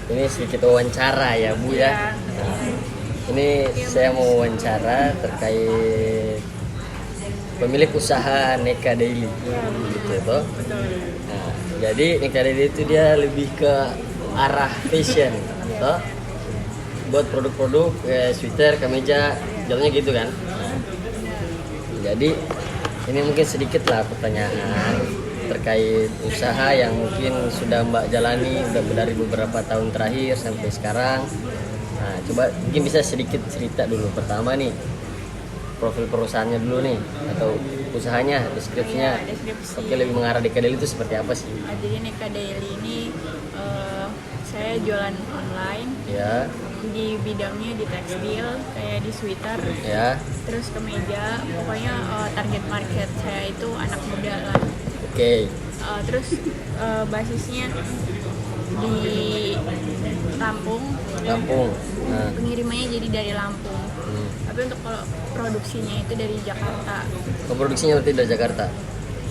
Ini sedikit wawancara ya Bu ya. Nah, ini saya mau wawancara terkait pemilik usaha Neka Daily, gitu toh. Nah, jadi Neka Daily itu dia lebih ke arah fashion, toh. Buat produk-produk sweater, kemeja, jatuhnya gitu kan. Nah, jadi ini mungkin sedikit lah pertanyaan terkait usaha yang mungkin sudah Mbak jalani udah dari beberapa tahun terakhir sampai sekarang. Nah, coba mungkin bisa sedikit cerita dulu. Pertama nih, profil perusahaannya dulu nih, atau usahanya, deskripsinya. Deskripsi. Oke, lebih mengarah Neka Daily itu seperti apa sih? Jadi Neka Daily ini saya jualan online Ya, di bidangnya di tekstil, kayak di sweater, ya, terus kemeja. Pokoknya target market saya itu anak muda lah. oke, Terus basisnya di Lampung. Lampung. Nah, Pengirimannya jadi dari Lampung. Tapi untuk kalau produksinya itu dari Jakarta. produksinya berarti dari Jakarta.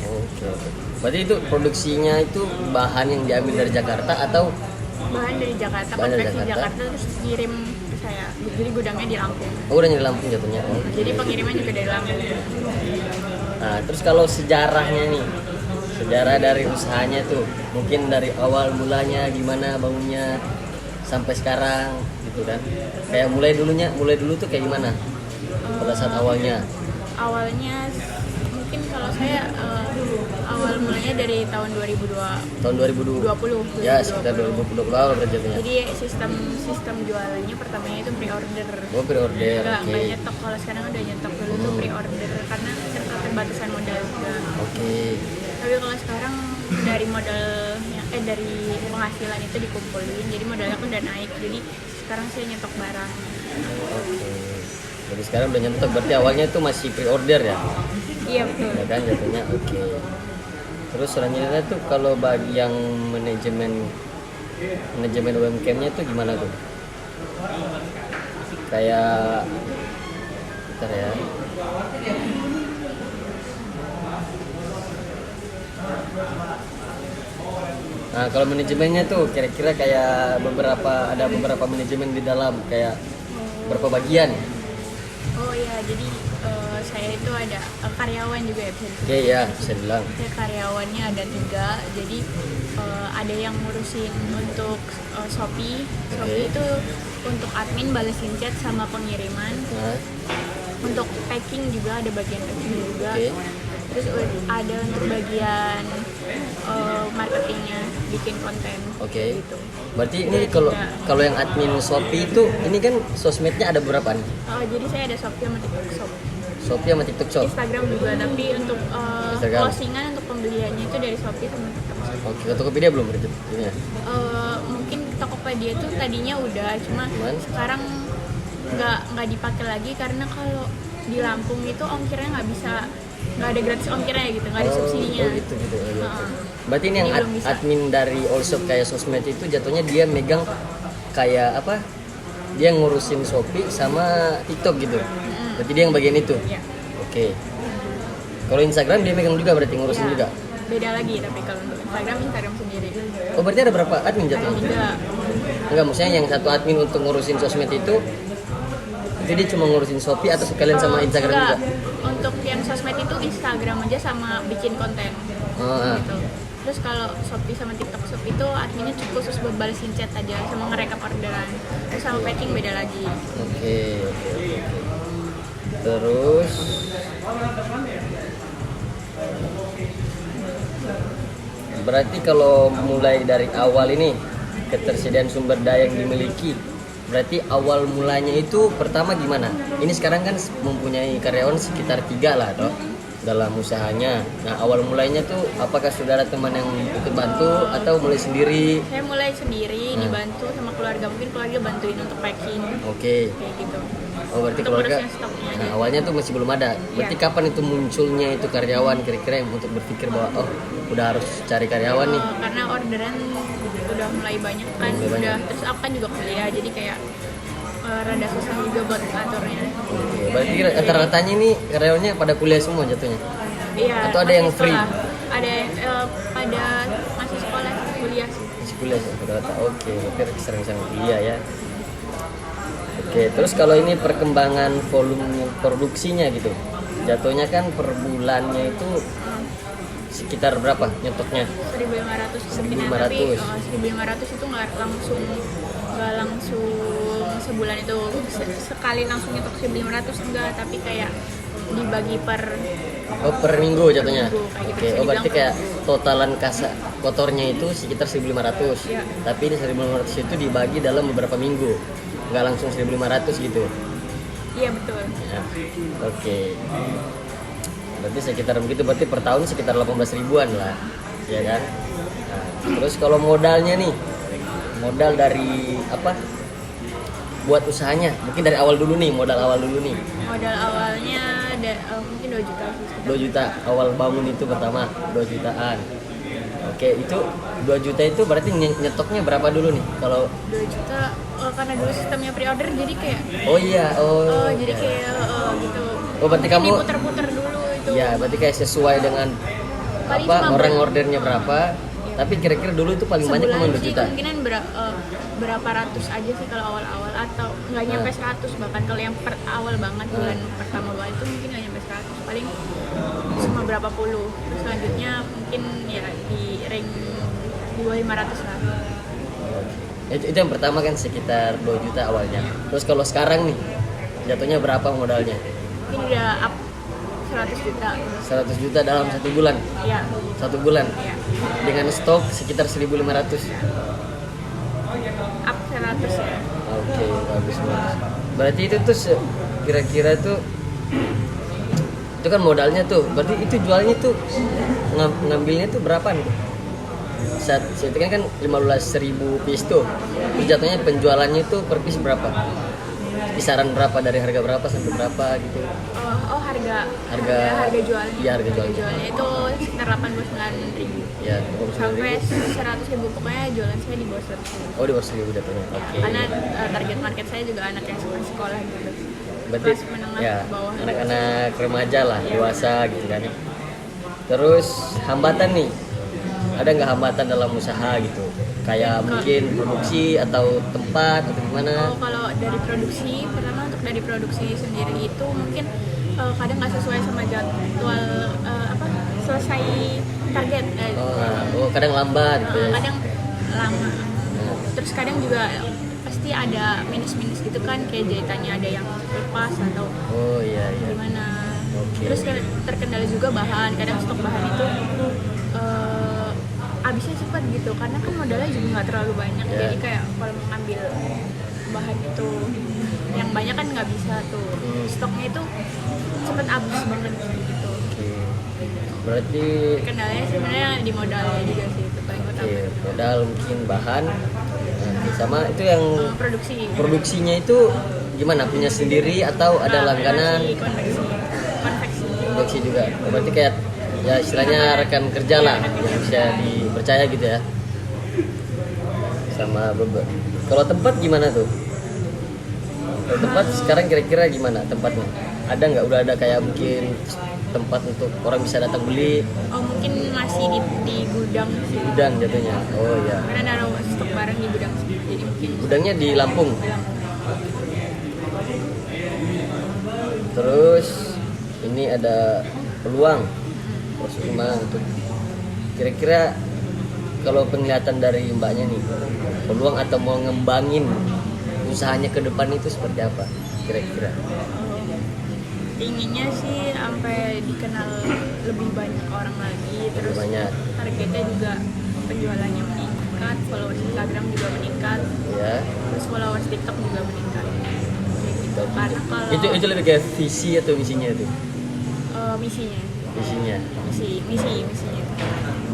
Oke, oke. Berarti itu produksinya itu bahan yang diambil dari Jakarta atau Bahan dari Jakarta, Bahan dari konveksi Jakarta. Jakarta terus kirim ke saya. Jadi gudangnya di Lampung. udah dari Lampung jatuhnya? Oh. Jadi pengiriman juga dari Lampung. Nah, terus kalau sejarahnya nih, sejarah dari usahanya tuh, mungkin dari awal mulanya gimana bangunnya sampai sekarang, gitu kan? Kayak mulai dulu tuh kayak gimana? Pada saat awalnya, Awalnya mungkin kalau saya awal mulanya dari tahun 2020. tahun 2020, ya sekitar 2020 awal berarti jatuhnya. Jadi sistem jualannya pertamanya itu pre-order. Oh, pre-order, Nggak oke. nyetok. Kalau sekarang udah nyetok, dulu tuh pre-order karena keterbatasan modal juga. Oke, Tapi kalau sekarang dari dari penghasilan itu dikumpulin, jadi modalnya kan udah naik. Jadi sekarang saya nyetok barang. oke. Jadi sekarang udah nyetok, berarti awalnya itu masih pre-order ya? Iya betul. Ya kan jatuhnya, oke. Terus selanjutnya tuh kalau bagi yang manajemen UMKM-nya tuh gimana tuh? Kayak bentar ya. Nah, kalau manajemennya tuh kira-kira kayak ada beberapa manajemen di dalam, kayak berapa bagian? Oh iya, jadi saya itu ada karyawan juga ya, bisa disebut. Oke ya, bisa bilang. Ya, karyawannya ada 3, jadi ada yang ngurusin untuk Shopee. Shopee itu untuk admin, balesin chat sama pengiriman. Nah, Untuk packing juga ada bagian packing juga. oke. Terus ada untuk bagian marketingnya, bikin konten. Oke. Gitu. Berarti ini kalau yang admin Shopee itu, ini kan sosmednya ada berapa nih? Jadi saya ada Shopee sama TikTok Shop. Shopee sama TikTok Shop. Instagram juga, tapi untuk Instagram. closingan untuk pembeliannya itu dari Shopee sama TikTok Shop. Oke, Tokopedia belum berarti ini ya? Mungkin Tokopedia itu tadinya udah, cuma Cuman? sekarang nggak dipakai lagi karena kalau di Lampung itu ongkirnya nggak ada gratis ongkirnya gitu, nggak ada subsidinya. Oh gitu. Heeh. Berarti ini yang Jadi belum bisa. admin dari all shop kayak sosmed itu jatuhnya dia megang kayak apa? Dia ngurusin Shopee sama TikTok gitu. Berarti dia yang bagian itu. Iya. Oke. Kalau Instagram dia megang juga, berarti ngurusin Iya. juga. Beda lagi, tapi kalau untuk Instagram sendiri. Oh, berarti ada berapa admin Ada jatuhnya? 3. Enggak, maksudnya yang satu admin untuk ngurusin sosmed itu dia cuma ngurusin Shopee atau sekalian sama Instagram Enggak. juga? Untuk yang sosmed itu Instagram aja sama bikin konten. Oh, Gitu. Terus kalau Shopee sama TikTok Shop itu adminnya khusus buat balesin chat aja sama ngerekap orderan. Terus sama packing beda lagi. Oke. Terus berarti kalau mulai dari awal ini ketersediaan sumber daya yang dimiliki, berarti awal mulanya itu pertama gimana? Ini sekarang kan mempunyai karyawan sekitar 3 lah toh dalam usahanya. Nah, awal mulainya tuh apakah sudah ada teman yang ikut bantu atau mulai sendiri? Saya mulai sendiri, dibantu sama keluarga. Mungkin keluarga bantuin untuk packing. Oke. Kayak gitu. Oh, berarti Untuk keluarga. ngurusin stoknya aja. Nah, awalnya tuh masih belum ada. Berarti Iya. kapan itu munculnya itu karyawan kira-kira yang untuk berpikir bahwa oh, udah harus cari karyawan nih. Karena orderan udah mulai banyak kan. Mulai banyak. Terus aku kan juga kuliah, jadi kayak rada susah juga buat ngaturnya. Oke, berarti rata-ratanya ini karyawannya pada kuliah semua jatuhnya. Iya. Atau ada masih yang free? sekolah. Ada yang pada masih sekolah kuliah sih. kuliah rata-rata. Oke, berarti sering-sering kuliah ya. Oke, terus kalau ini perkembangan volume produksinya gitu, jatuhnya kan per bulannya itu sekitar berapa nyetoknya? 1.500 kemungkinan, 1.500. tapi 1.500 itu nggak langsung sebulan itu sekali langsung nyetok 1.500 enggak, tapi kayak dibagi per Per minggu jatuhnya. minggu, kayak gitu. Oke, Bisa berarti dibilang kayak totalan kasa kotornya itu sekitar 1.500. Iya. Tapi di 1.500 itu dibagi dalam beberapa minggu. Nggak langsung 1.500 gitu. iya betul. Ya. Oke. Berarti sekitar begitu, berarti per tahun sekitar 18 ribuan lah. Ya kan? Nah, terus kalau modalnya nih. Modal dari apa? Buat usahanya. Mungkin dari awal dulu nih, modal awal dulu nih. Modal awalnya mungkin 2 juta sih sekitar. 2 juta awal bangun itu pertama 2 jutaan. Oke, itu 2 juta itu berarti nyetoknya berapa dulu nih? Kalau 2 juta karena dulu sistemnya pre-order jadi kayak oh iya, jadi ya. kayak gitu. Oh, berarti Mungkin kamu diputer-puter dulu itu. ya, berarti kayak sesuai dengan Paling apa cuma orang ordernya berapa. Iya. Tapi kira-kira dulu itu paling banyak Sebulan cuma 2 sih juta. kemungkinan berapa ratus aja sih kalau awal-awal, atau nggak nyampe 100 bahkan. Kalau yang awal banget bulan pertama awal itu mungkin nggak nyampe 100, paling cuma berapa puluh. Terus selanjutnya mungkin ya di rank di bawah 500 lah. Itu yang pertama kan sekitar 2 juta awalnya. Terus kalau sekarang nih jatuhnya berapa modalnya? Mungkin udah up 100 juta. 100 juta dalam satu bulan. Iya. Satu bulan. Iya. Dengan stok sekitar 1.500. Up 100 ya. Oke, bagus. Berarti itu tuh kira-kira tuh itu kan modalnya tuh. Berarti itu jualnya tuh ngambilnya tuh berapa nih? Saat itu kan 15.000 piece tuh. Terus jatuhnya penjualannya tuh per piece berapa? Kisaran berapa, dari harga berapa sampai berapa gitu? Harga jualnya. Iya, harga jualnya. Jualnya itu sekitar 89.000 Ya, sampai 100.000, pokoknya jualan saya di bawah 100.000. Oh, di bawah 1.000 jatuhnya. Oke. Karena target market saya juga anak yang suka sekolah gitu. Berarti Kelas menengah ya ke bawah. anak-anak remaja lah, Iya. dewasa gitu kan. Terus hambatan nih, ada nggak hambatan dalam usaha gitu? Kayak mungkin produksi atau tempat atau gimana? Kalau dari produksi, pertama untuk dari produksi sendiri itu mungkin kadang nggak sesuai sama jadwal selesai target. Kadang lambat gitu ya. Kadang lama. Terus kadang juga pasti ada minus-minus gitu kan, kayak jahitannya ada yang lepas atau Oh iya. gimana. Oke. Terus terkendala juga bahan, kadang stok bahan itu habisnya cepat gitu, karena kan modalnya juga nggak terlalu banyak. Yeah. Jadi kayak kalau mau ngambil bahan itu yang banyak kan nggak bisa tuh. Stoknya itu cepet habis banget gitu. Oke. Berarti Kendalanya sebenarnya di modalnya juga sih, itu paling utama. modal mungkin bahan. Sama itu yang Produksi. produksinya itu gimana? Punya sendiri atau ada langganan? Konveksi Juga. Berarti kayak ya istilahnya rekan kerja lah yang bisa dipercaya gitu ya. Sama kalau tempat gimana tuh? Kalau tempat sekarang kira-kira gimana tempatnya? Ada nggak? Udah ada kayak mungkin tempat untuk orang bisa datang beli? mungkin masih di gudang sih. Gudang jatuhnya. Oh iya. Karena naruh stok barang di gudang sih. Jadi mungkin Gudangnya di Lampung. Terus ini ada peluang untuk kira-kira kalau penglihatan dari mbaknya nih, peluang atau mau ngembangin usahanya ke depan itu seperti apa kira-kira? inginnya sih sampai dikenal lebih banyak orang lagi, terus banyak. targetnya juga penjualannya meningkat, followers Instagram juga meningkat, Ya. terus followers TikTok juga meningkat. Kayak gitu. Karena kalau Itu lebih kayak visi atau misinya itu? misinya, Misinya. misinya.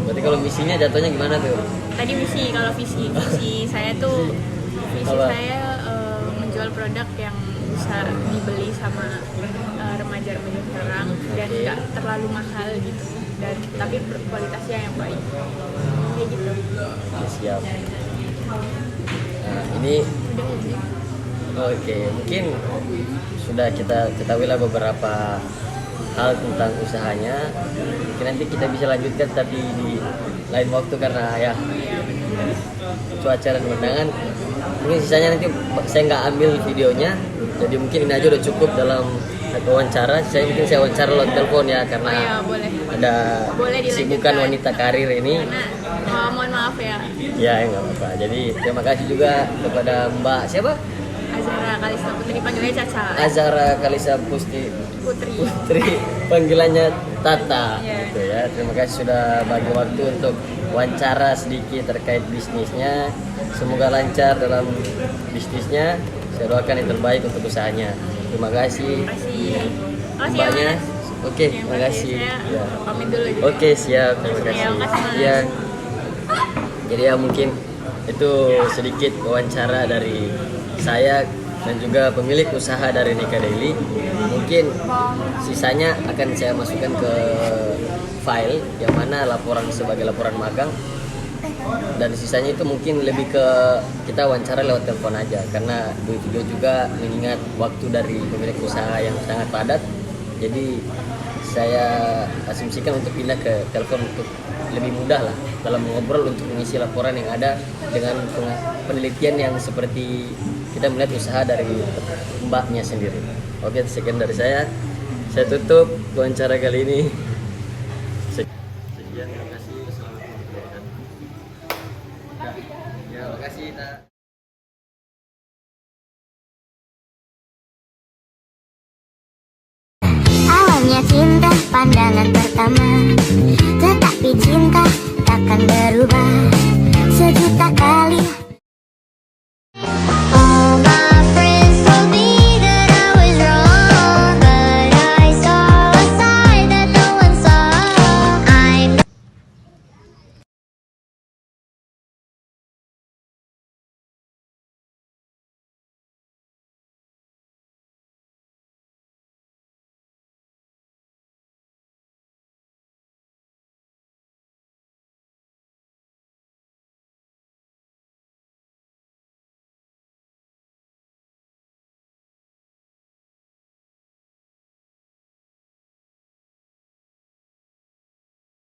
Berarti kalau misinya jatuhnya gimana tuh? Tadi kalau visi saya tuh Apa? saya menjual produk yang bisa dibeli sama remaja-remaja sekarang dan Oke. nggak terlalu mahal gitu, dan tapi kualitasnya yang baik kayak gitu. Oke, siap. Nah, ini Udah ya. oke, mungkin sudah kita ketahui lah beberapa hal tentang usahanya. Mungkin nanti kita bisa lanjutkan tapi di lain waktu karena ya cuaca dan pemandangan. Mungkin sisanya nanti saya nggak ambil videonya, jadi mungkin ini aja udah cukup dalam wawancara. Mungkin saya wawancara lewat telepon ya, karena Oh iya, boleh. ada Boleh kesibukan dilanjutkan. wanita karir ini. Karena mohon maaf ya, Ya nggak apa-apa. Jadi terima kasih juga kepada Mbak siapa? Azara Kalista Putri, panggilnya Caca. Azara Kalista Putri, Putri. panggilannya Tata. Iya. Gitu ya. Terima kasih sudah bagi waktu untuk wawancara sedikit terkait bisnisnya. Semoga lancar dalam bisnisnya. Saya doakan yang terbaik untuk usahanya. Terima kasih. Terima kasih. Makasih ya, Mbaknya. Mas. Oke, Ya, terima kasih. Saya Ya. pamit dulu gitu. Oke, siap. Terima Ya, kasih. makasih, Mas. Ya. Jadi ya mungkin itu sedikit wawancara dari saya dan juga pemilik usaha dari Nika Daily. Mungkin sisanya akan saya masukkan ke file yang mana laporan sebagai laporan magang, dan sisanya itu mungkin lebih ke kita wawancara lewat telepon aja, karena di video juga mengingat waktu dari pemilik usaha yang sangat padat. Jadi saya asumsikan untuk pindah ke telepon untuk lebih mudah lah dalam mengobrol untuk mengisi laporan yang ada dengan penelitian yang seperti kita melihat usaha dari mbaknya sendiri. Oke, sekian dari saya. Saya tutup wawancara kali ini. Sekian, terima kasih. Selamat menonton. Ya, makasih. Awalnya cinta pandangan pertama, tetapi cinta takkan berubah. Sejuta kali